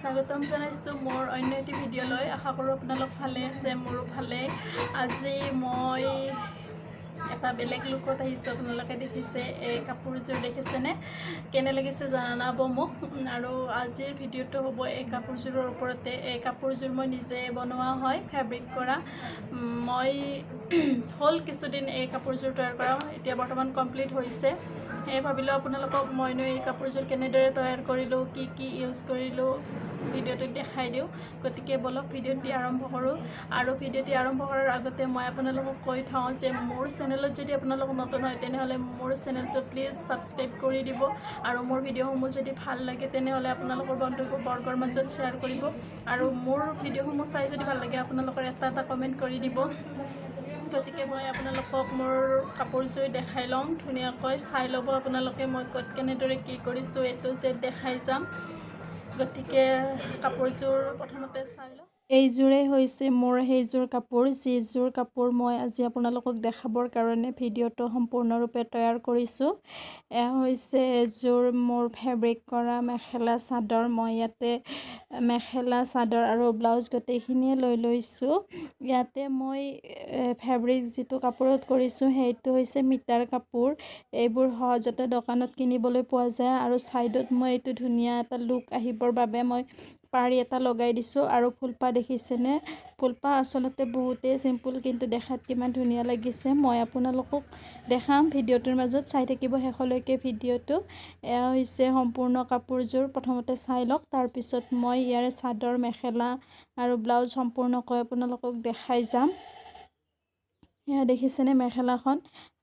স্বাগতম জানাইছো মোৰ অন্য এটি ভিডিঅ'লৈ। আশা কৰোঁ আপোনালোক ভালে আছে, মোৰো ভালে। আজি মই এটা বেলেগ লুকত আহিছোঁ। আপোনালোকে দেখিছে এই কাপোৰযোৰ দেখিছেনে? কেনে লাগিছে জনাব মোক। আৰু আজিৰ ভিডিঅ'টো হ'ব এই কাপোৰযোৰৰ ওপৰতে। এই কাপোৰযোৰ মই নিজে বনোৱা হয়, ফেব্ৰিক কৰা। মই হ'ল কিছুদিন এই কাপোৰযোৰ তৈয়াৰ কৰা, এতিয়া বৰ্তমান কমপ্লিট হৈছে। সেয়ে ভাবিলোঁ আপোনালোকক মইনো এই কাপোৰযোৰ কেনেদৰে তৈয়াৰ কৰিলোঁ, কি ইউজ কৰিলোঁ ভিডিঅ'টোত দেখাই দিওঁ। গতিকে বলক ভিডিঅ'টি আৰম্ভ কৰোঁ। আৰু ভিডিঅ'টি আৰম্ভ কৰাৰ আগতে মই আপোনালোকক কৈ থওঁ যে মোৰ চেনেলত যদি আপোনালোক নতুন হয় তেনেহ'লে মোৰ চেনেলটো প্লিজ ছাবস্ক্ৰাইব কৰি দিব। আৰু মোৰ ভিডিঅ'সমূহ যদি ভাল লাগে তেনেহ'লে আপোনালোকৰ বন্ধুবৰ্গৰ মাজত শ্বেয়াৰ কৰিব। আৰু মোৰ ভিডিঅ'সমূহ চাই যদি ভাল লাগে আপোনালোকৰ এটা কমেণ্ট কৰি দিব। গতিকে মই আপোনালোকক মোৰ কাপোৰযোৰ দেখাই লওঁ ধুনীয়াকৈ। চাই ল'ব আপোনালোকে মই ক'ত কেনেদৰে কি কৰিছোঁ এইটো যে দেখাই যাম। গতিকে কাপোৰযোৰ প্ৰথমতে চাই লওঁ। এইযোৰেই হৈছে মোৰ সেইযোৰ কাপোৰ, যিযোৰ কাপোৰ মই আজি আপোনালোকক দেখাবৰ কাৰণে ভিডিঅ'টো সম্পূৰ্ণৰূপে তৈয়াৰ কৰিছোঁ। এয়া হৈছে এযোৰ মোৰ ফেব্ৰিক কৰা মেখেলা চাদৰ। মই ইয়াতে মেখেলা চাদৰ আৰু ব্লাউজ গোটেইখিনিয়ে লৈ লৈছোঁ। ইয়াতে মই ফেব্ৰিক যিটো কাপোৰত কৰিছোঁ সেইটো হৈছে মিটাৰ কাপোৰ। এইবোৰ সহজতে দোকানত কিনিবলৈ পোৱা যায়। আৰু ছাইডত মই এইটো ধুনীয়া এটা লুক আহিবৰ বাবে মই পাৰি এটা লগাই দিছোঁ। আৰু ফুলপাহ দেখিছেনে? ফুলপাহ আচলতে বহুতেই চিম্পুল, কিন্তু দেখাত কিমান ধুনীয়া লাগিছে। মই আপোনালোকক দেখাম ভিডিঅ'টোৰ মাজত, চাই থাকিব শেষলৈকে ভিডিঅ'টো। এয়া হৈছে সম্পূৰ্ণ কাপোৰযোৰ, প্ৰথমতে চাই লওক। তাৰপিছত মই ইয়াৰে চাদৰ, মেখেলা আৰু ব্লাউজ সম্পূৰ্ণকৈ আপোনালোকক দেখাই যাম। এয়া দেখিছেনে মেখেলাখন?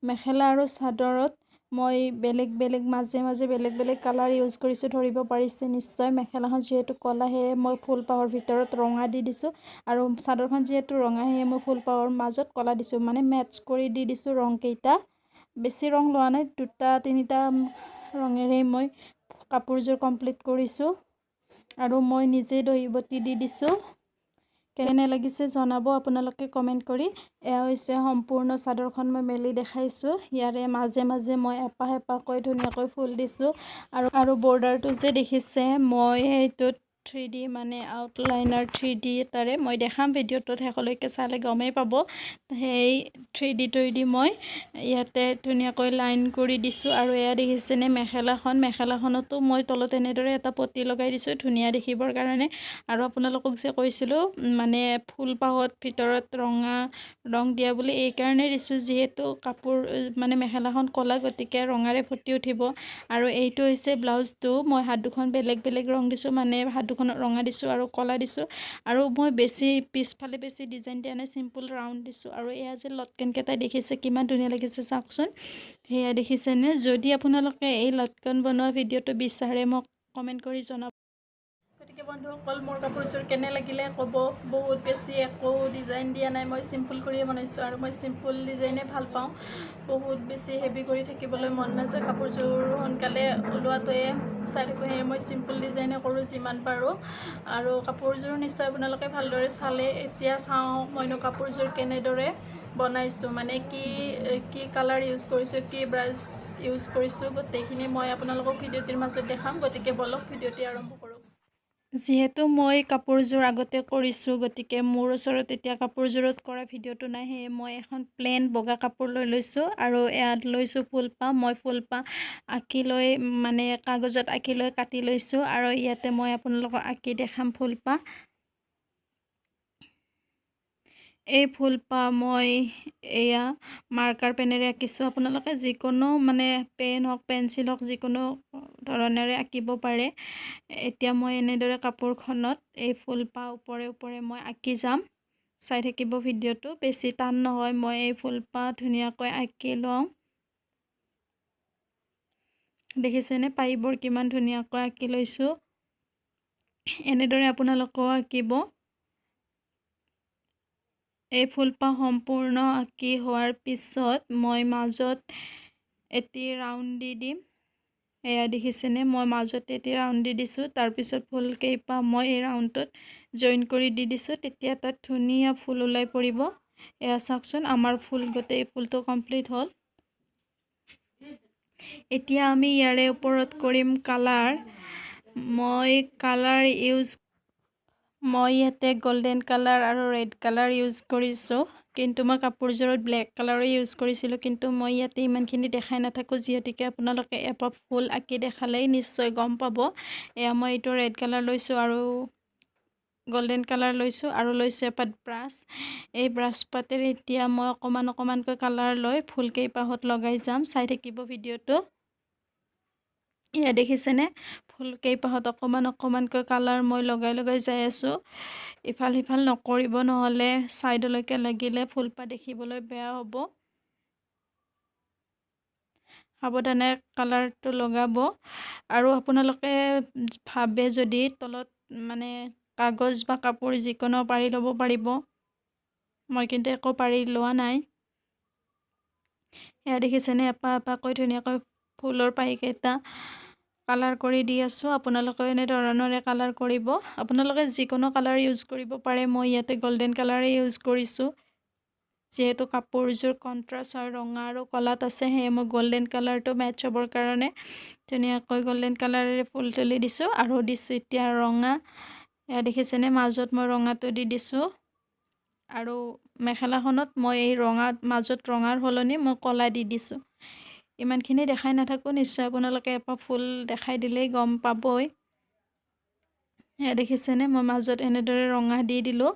মেখেলা আৰু চাদৰত মই মাজে মাজে বেলেগ কালাৰ ইউজ কৰিছোঁ, ধৰিব পাৰিছে নিশ্চয়। মেখেলাখন যিহেতু ক'লা সেয়ে মই ফুলপাহৰ ভিতৰত ৰঙা দি দিছোঁ, আৰু চাদৰখন যিহেতু ৰঙা সেয়ে মই ফুলপাহৰ মাজত ক'লা দিছোঁ, মানে মেটচ কৰি দি দিছোঁ ৰংকেইটা। বেছি ৰং লোৱা নাই, 2-3টা ৰঙেৰেই মই কাপোৰযোৰ কমপ্লিট কৰিছোঁ। আৰু মই নিজেই দহি বটি দি দিছোঁ। কেনে লাগিছে জনাব আপোনালোকে কমেণ্ট কৰি। এয়া হৈছে সম্পূৰ্ণ চাদৰখন মই মেলি দেখাইছোঁ। ইয়াৰে মাজে মাজে মই এপাহ এপাহকৈ ধুনীয়াকৈ ফুল দিছোঁ। আৰু বৰ্ডাৰটো যে দেখিছে মই সেইটোত 3D মানে আউটলাইনাৰ 3D এটাৰে মই দেখাম ভিডিঅ'টোত, শেষলৈকে চালে গমেই পাব। সেই 3D মই ইয়াতে ধুনীয়াকৈ লাইন কৰি দিছোঁ। আৰু এয়া দেখিছেনে মেখেলাখনতো মই তলত এনেদৰে এটা পটি লগাই দিছোঁ ধুনীয়া দেখিবৰ কাৰণে। আৰু আপোনালোকক যে কৈছিলোঁ মানে ফুলপাহত ভিতৰত ৰঙা ৰং দিয়া বুলি, এইকাৰণে দিছোঁ যিহেতু কাপোৰ মানে মেখেলাখন ক'লা, গতিকে ৰঙাৰে ফুটি উঠিব। আৰু এইটো হৈছে ব্লাউজটো। মই হাত দুখন বেলেগ ৰং দিছোঁ, মানে হাত দুখনত ৰঙা দিছোঁ আৰু ক'লা দিছোঁ। আৰু মই বেছি পিছফালে বেছি ডিজাইন দিয়া নাই, চিম্পুল ৰাউণ্ড দিছোঁ। আৰু এয়া যে লটকনকেইটা দেখিছে কিমান ধুনীয়া লাগিছে চাওকচোন। সেয়া দেখিছেনে? যদি আপোনালোকে এই লটকন বনোৱা ভিডিঅ'টো বিচাৰে মোক কমেণ্ট কৰি জনাব। গতিকে বন্ধুসকল মোৰ কাপোৰযোৰ কেনে লাগিলে ক'ব। বহুত বেছি একো ডিজাইন দিয়া নাই, মই চিম্পুল কৰিয়ে বনাইছোঁ। আৰু মই চিম্পুল ডিজাইনে ভাল পাওঁ, বহুত বেছি হেভি কৰি থাকিবলৈ মন নাযায়। কাপোৰযোৰ সোনকালে ওলোৱাটোৱে চাই থাকোঁ, সেয়ে মই চিম্পুল ডিজাইনে কৰোঁ যিমান পাৰোঁ। আৰু কাপোৰযোৰ নিশ্চয় আপোনালোকে ভালদৰে চালে। এতিয়া চাওঁ মইনো কাপোৰযোৰ কেনেদৰে বনাইছোঁ, মানে কি কালাৰ ইউজ কৰিছোঁ, কি ব্ৰাছ ইউজ কৰিছোঁ, গোটেইখিনি মই আপোনালোকক ভিডিঅ'টিৰ মাজত দেখাম। গতিকে বলক ভিডিঅ'টি আৰম্ভ কৰোঁ। যিহেতু মই কাপোৰযোৰ আগতে কৰিছোঁ, গতিকে মোৰ ওচৰত এতিয়া কাপোৰযোৰত কৰা ভিডিঅ'টো নাই, সেয়ে মই এখন প্লেন বগা কাপোৰ লৈ লৈছোঁ। আৰু ইয়াত লৈছোঁ ফুলপাহ। মই ফুলপাহ আঁকি লৈ মানে কাগজত আঁকি লৈ কাটি লৈছোঁ। আৰু ইয়াতে মই আপোনালোকক আঁকি দেখাম ফুলপাহ। এই ফুলপাহ মই এয়া মাৰ্কাৰ পেনেৰে আঁকিছোঁ। আপোনালোকে যিকোনো মানে পেন হওক, পেঞ্চিল হওক, যিকোনো ধৰণেৰে আঁকিব পাৰে। এতিয়া মই এনেদৰে কাপোৰখনত এই ফুলপাহ ওপৰে মই আঁকি যাম। চাই থাকিব ভিডিঅ'টো, বেছি টান নহয়। মই এই ফুলপাহ ধুনীয়াকৈ আঁকি লওঁ। দেখিছেনে পাৰিবোৰ কিমান ধুনীয়াকৈ আঁকি লৈছোঁ। এনেদৰে আপোনালোকেও আঁকিব। এই ফুলপাহ সম্পূৰ্ণ আঁকি হোৱাৰ পিছত মই মাজত এটি ৰাউণ্ড দি দিম। এয়া দেখিছেনে? মই মাজতে এটি ৰাউণ্ড দি দিছোঁ। তাৰপিছত ফুলকেইপাহ মই এই ৰাউণ্ডটোত জইন কৰি দি দিছোঁ। তেতিয়া তাত ধুনীয়া ফুল ওলাই পৰিব। এয়া চাওকচোন, আমাৰ গোটেই ফুলটো কমপ্লিট হ'ল। এতিয়া আমি ইয়াৰে ওপৰত কৰিম কালাৰ। মই কালাৰ ইউজ মই ইয়াতে গোল্ডেন কালাৰ আৰু ৰেড কালাৰ ইউজ কৰিছোঁ, কিন্তু মই কাপোৰযোৰত ব্লেক কালাৰো ইউজ কৰিছিলোঁ, কিন্তু মই ইয়াতে ইমানখিনি দেখাই নাথাকোঁ যিহেতুকে আপোনালোকে এপাহ ফুল আঁকি দেখালেই নিশ্চয় গম পাব। এয়া মই এইটো ৰেড কালাৰ লৈছোঁ আৰু গোল্ডেন কালাৰ লৈছোঁ আৰু লৈছোঁ এপাত ব্ৰাছ। এই ব্ৰাছ পাতেৰে এতিয়া মই অকণমানকৈ কালাৰ লৈ ফুল কেইপাহত লগাই যাম। চাই থাকিব ভিডিঅ'টো। এয়া দেখিছেনে, ফুল কেইপাহত অকণমানকৈ কালাৰ মই লগাই যাই আছোঁ। ইফাল সিফাল নকৰিব, নহ'লে ছাইডলৈকে লাগিলে ফুলপাহ দেখিবলৈ বেয়া হ'ব। সাৱধানে কালাৰটো লগাব। আৰু আপোনালোকে ভাবে যদি তলত মানে কাগজ বা কাপোৰ যিকোনো পাৰি ল'ব পাৰিব। মই কিন্তু একো পাৰি লোৱা নাই। এয়া দেখিছেনে, এপাহকৈ ধুনীয়াকৈ ফুলৰ পাহিকেইটা কালাৰ কৰি দি আছোঁ। আপোনালোকেও এনেধৰণৰে কালাৰ কৰিব। আপোনালোকে যিকোনো কালাৰ ইউজ কৰিব পাৰে। মই ইয়াতে গোল্ডেন কালাৰেই ইউজ কৰিছোঁ, যিহেতু কাপোৰযোৰ কণ্ট্ৰাষ্ট হয়, ৰঙা আৰু কলাত আছে, সেয়ে মই গোল্ডেন কালাৰটো মেটচ হ'বৰ কাৰণে ধুনীয়াকৈ গোল্ডেন কালাৰেৰে ফুল তুলি দিছোঁ আৰু দিছোঁ এতিয়া ৰঙা। এয়া দেখিছেনে, মাজত মই ৰঙাটো দি দিছোঁ আৰু মেখেলাখনত মই এই মাজত ৰঙাৰ সলনি মই কলা দি দিছোঁ। ইমানখিনি দেখাই নাথাকোঁ, নিশ্চয় আপোনালোকে এপাহ ফুল দেখাই দিলেই গম পাবই। এয়া দেখিছেনে, মই মাজত এনেদৰে ৰঙা দি দিলোঁ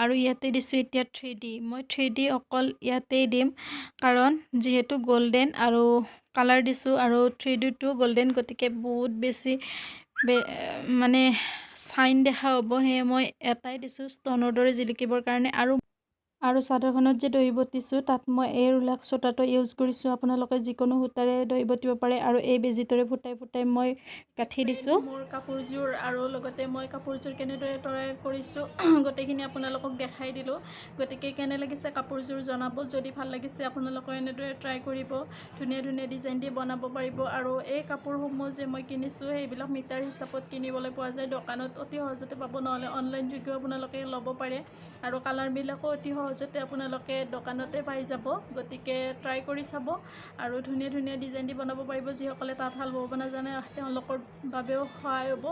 আৰু ইয়াতে দিছোঁ এতিয়া 3D। মই 3D অকল ইয়াতেই দিম, কাৰণ যিহেতু গোল্ডেন আৰু কালাৰ দিছোঁ আৰু 3Dটো গোল্ডেন, গতিকে বহুত বেছি মানে চাইন দেখা হ'ব। সেয়ে মই এটাই দিছোঁ ষ্টনৰ দৰে জিলিকিবৰ কাৰণে। আৰু চাদৰখনত যে দহি বটিছোঁ, তাত মই এই ৰুলাক্স সূতাটো ইউজ কৰিছোঁ। আপোনালোকে যিকোনো সূতাৰে দহি বটিব পাৰে আৰু এই বেজিটোৰে ফুটাই মই গাঁঠি দিছোঁ মোৰ কাপোৰযোৰ। আৰু লগতে মই কাপোৰযোৰ কেনেদৰে তৈয়াৰ কৰিছোঁ গোটেইখিনি আপোনালোকক দেখাই দিলোঁ। গতিকে কেনে লাগিছে কাপোৰযোৰ জনাব। যদি ভাল লাগিছে আপোনালোকে এনেদৰে ট্ৰাই কৰিব। ধুনীয়া ধুনীয়া ডিজাইন দি বনাব পাৰিব। আৰু এই কাপোৰসমূহ যে মই কিনিছোঁ, সেইবিলাক মিটাৰ হিচাপত কিনিবলৈ পোৱা যায় দোকানত, অতি সহজতে পাব, নহ'লে অনলাইন যোগেও আপোনালোকে ল'ব পাৰে। আৰু কালাৰবিলাকো অতি সহজতে আপোনালোকে দোকানতে পাই যাব। গতিকে ট্ৰাই কৰি চাব আৰু ধুনীয়া ধুনীয়া ডিজাইন দি বনাব পাৰিব। যিসকলে তাঁতশাল বব নাজানে, তেওঁলোকৰ বাবেও সহায় হ'ব।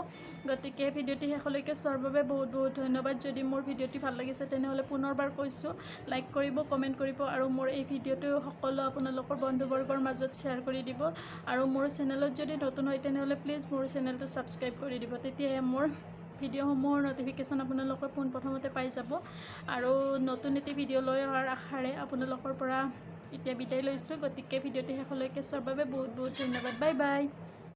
গতিকে ভিডিঅ'টি শেষলৈকে চোৱাৰ বাবে বহুত বহুত ধন্যবাদ। যদি মোৰ ভিডিঅ'টি ভাল লাগিছে তেনেহ'লে পুনৰবাৰ কৈছোঁ, লাইক কৰিব, কমেণ্ট কৰিব আৰু মোৰ এই ভিডিঅ'টো সকলো আপোনালোকৰ বন্ধুবৰ্গৰ মাজত শ্বেয়াৰ কৰি দিব। আৰু মোৰ চেনেলত যদি নতুন হয় তেনেহ'লে প্লিজ মোৰ চেনেলটো ছাবস্ক্ৰাইব কৰি দিব। তেতিয়াহে মোৰ ভিডিঅ'সমূহৰ ন'টিফিকেশ্যন আপোনালোকে পোনপ্ৰথমতে পাই যাব। আৰু নতুন এটি ভিডিঅ' লৈ অহাৰ আশাৰে আপোনালোকৰ পৰা এতিয়া বিদায় লৈছোঁ। গতিকে ভিডিঅ'টি শেষলৈকে চোৱাৰ বাবে বহুত বহুত ধন্যবাদ। Bye bye.